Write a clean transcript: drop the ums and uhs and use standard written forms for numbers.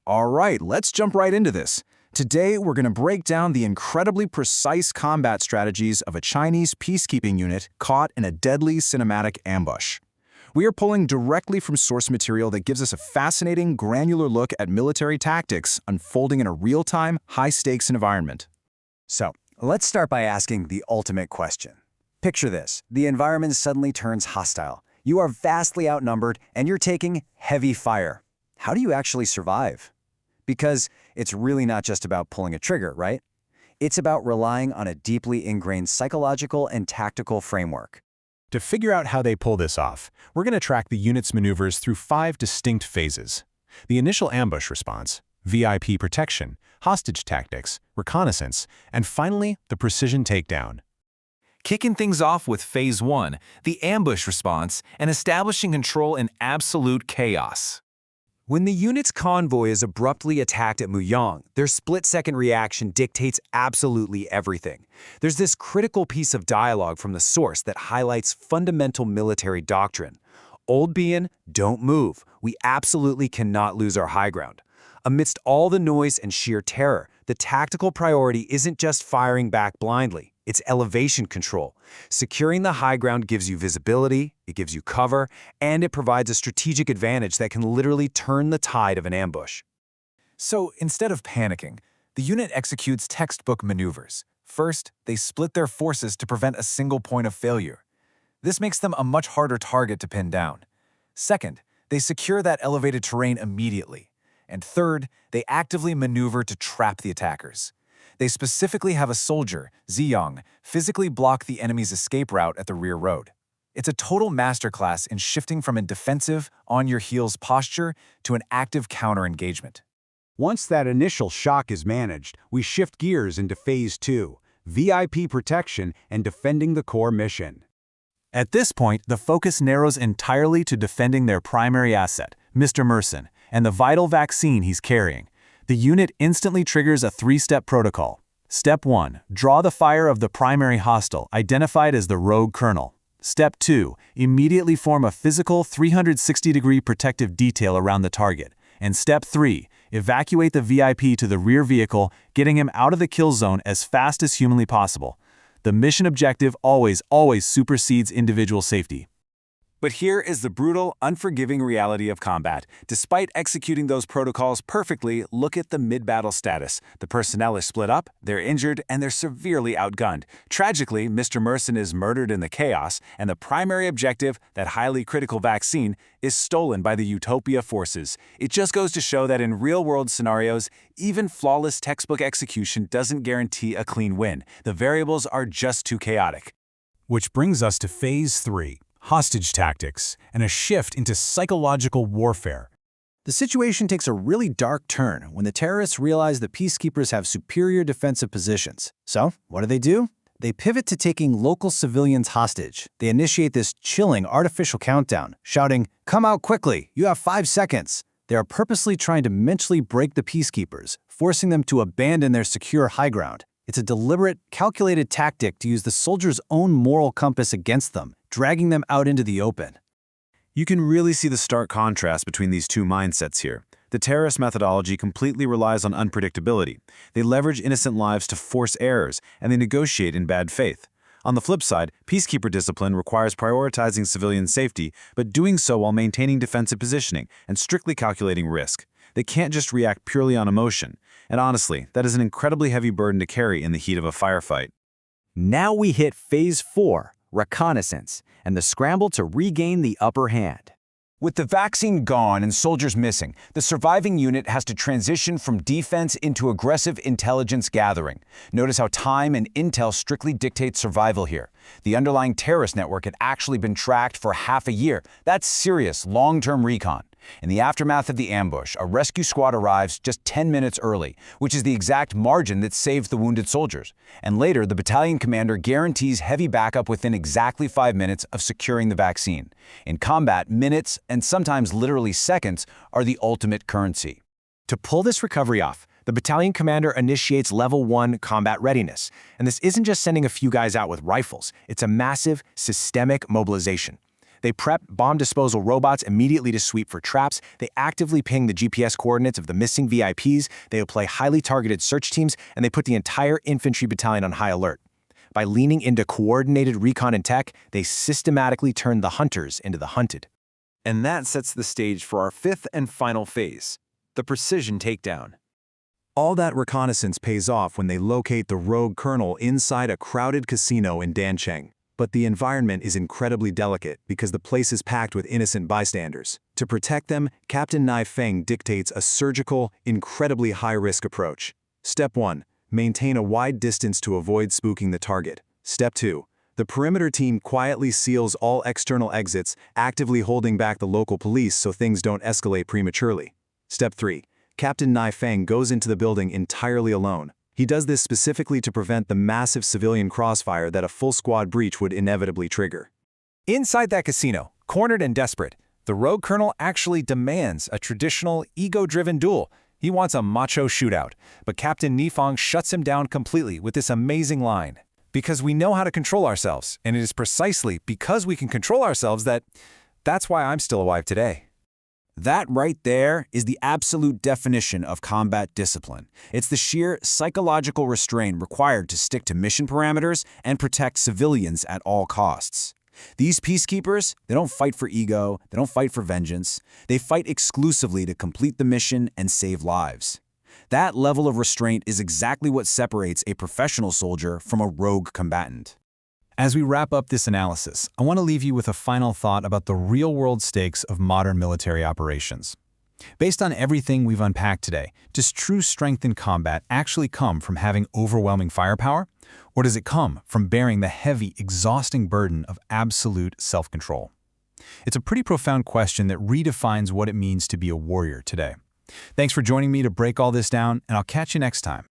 All right, let's jump right into this. Today, we're going to break down the incredibly precise combat strategies of a Chinese peacekeeping unit caught in a deadly cinematic ambush. We are pulling directly from source material that gives us a fascinating, granular look at military tactics unfolding in a real-time, high-stakes environment. So, let's start by asking the ultimate question. Picture this. The environment suddenly turns hostile. You are vastly outnumbered, and you're taking heavy fire. How do you actually survive? Because it's really not just about pulling a trigger, right? It's about relying on a deeply ingrained psychological and tactical framework. To figure out how they pull this off, we're going to track the unit's maneuvers through 5 distinct phases. The initial ambush response, VIP protection, hostage tactics, reconnaissance, and finally, the precision takedown. Kicking things off with Phase 1, the ambush response, and establishing control in absolute chaos. When the unit's convoy is abruptly attacked at Muyang, their split-second reaction dictates absolutely everything. There's this critical piece of dialogue from the source that highlights fundamental military doctrine. Old Bien, don't move. We absolutely cannot lose our high ground. Amidst all the noise and sheer terror, the tactical priority isn't just firing back blindly. It's elevation control. Securing the high ground gives you visibility, it gives you cover, and it provides a strategic advantage that can literally turn the tide of an ambush. So instead of panicking, the unit executes textbook maneuvers. First, they split their forces to prevent a single point of failure. This makes them a much harder target to pin down. Second, they secure that elevated terrain immediately. And third, they actively maneuver to trap the attackers. They specifically have a soldier, Ziyang, physically block the enemy's escape route at the rear road. It's a total masterclass in shifting from a defensive, on-your-heels posture to an active counter-engagement. Once that initial shock is managed, we shift gears into Phase 2, VIP protection and defending the core mission. At this point, the focus narrows entirely to defending their primary asset, Mr. Merson, and the vital vaccine he's carrying. The unit instantly triggers a 3-step protocol. Step 1. Draw the fire of the primary hostile, identified as the rogue colonel. Step 2. Immediately form a physical 360-degree protective detail around the target. And Step 3. Evacuate the VIP to the rear vehicle, getting him out of the kill zone as fast as humanly possible. The mission objective always supersedes individual safety. But here is the brutal, unforgiving reality of combat. Despite executing those protocols perfectly, look at the mid-battle status. The personnel is split up, they're injured, and they're severely outgunned. Tragically, Mr. Merson is murdered in the chaos, and the primary objective, that highly critical vaccine, is stolen by the Utopia forces. It just goes to show that in real-world scenarios, even flawless textbook execution doesn't guarantee a clean win. The variables are just too chaotic. Which brings us to Phase 3. Hostage tactics, and a shift into psychological warfare. The situation takes a really dark turn when the terrorists realize the peacekeepers have superior defensive positions. So, what do? They pivot to taking local civilians hostage. They initiate this chilling artificial countdown, shouting, "Come out quickly, you have 5 seconds." They are purposely trying to mentally break the peacekeepers, forcing them to abandon their secure high ground. It's a deliberate, calculated tactic to use the soldiers' own moral compass against them, dragging them out into the open. You can really see the stark contrast between these two mindsets here. The terrorist methodology completely relies on unpredictability. They leverage innocent lives to force errors, and they negotiate in bad faith. On the flip side, peacekeeper discipline requires prioritizing civilian safety, but doing so while maintaining defensive positioning and strictly calculating risk. They can't just react purely on emotion. And honestly, that is an incredibly heavy burden to carry in the heat of a firefight. Now we hit Phase 4, reconnaissance, and the scramble to regain the upper hand. With the vaccine gone and soldiers missing, the surviving unit has to transition from defense into aggressive intelligence gathering. Notice how time and intel strictly dictate survival here. The underlying terrorist network had actually been tracked for half a year. That's serious, long-term recon. In the aftermath of the ambush, a rescue squad arrives just 10 minutes early, which is the exact margin that saved the wounded soldiers. And later, the battalion commander guarantees heavy backup within exactly 5 minutes of securing the vaccine. In combat, minutes, and sometimes literally seconds, are the ultimate currency. To pull this recovery off, the battalion commander initiates Level 1 combat readiness. And this isn't just sending a few guys out with rifles, it's a massive, systemic mobilization. They prep bomb disposal robots immediately to sweep for traps. They actively ping the GPS coordinates of the missing VIPs. They deploy highly targeted search teams, and they put the entire infantry battalion on high alert. By leaning into coordinated recon and tech, they systematically turn the hunters into the hunted. And that sets the stage for our fifth and final phase, the precision takedown. All that reconnaissance pays off when they locate the rogue colonel inside a crowded casino in Dancheng. But the environment is incredibly delicate because the place is packed with innocent bystanders. To protect them, Captain Nie Feng dictates a surgical, incredibly high-risk approach. Step 1. Maintain a wide distance to avoid spooking the target. Step 2. The perimeter team quietly seals all external exits, actively holding back the local police so things don't escalate prematurely. Step 3. Captain Nie Feng goes into the building entirely alone. He does this specifically to prevent the massive civilian crossfire that a full squad breach would inevitably trigger. Inside that casino, cornered and desperate, the rogue colonel actually demands a traditional, ego-driven duel. He wants a macho shootout, but Captain Nie Feng shuts him down completely with this amazing line. Because we know how to control ourselves, and it is precisely because we can control ourselves that's why I'm still alive today. That right there is the absolute definition of combat discipline. It's the sheer psychological restraint required to stick to mission parameters and protect civilians at all costs. These peacekeepers, they don't fight for ego, they don't fight for vengeance. They fight exclusively to complete the mission and save lives. That level of restraint is exactly what separates a professional soldier from a rogue combatant. As we wrap up this analysis, I want to leave you with a final thought about the real-world stakes of modern military operations. Based on everything we've unpacked today, does true strength in combat actually come from having overwhelming firepower? Or does it come from bearing the heavy, exhausting burden of absolute self-control? It's a pretty profound question that redefines what it means to be a warrior today. Thanks for joining me to break all this down, and I'll catch you next time.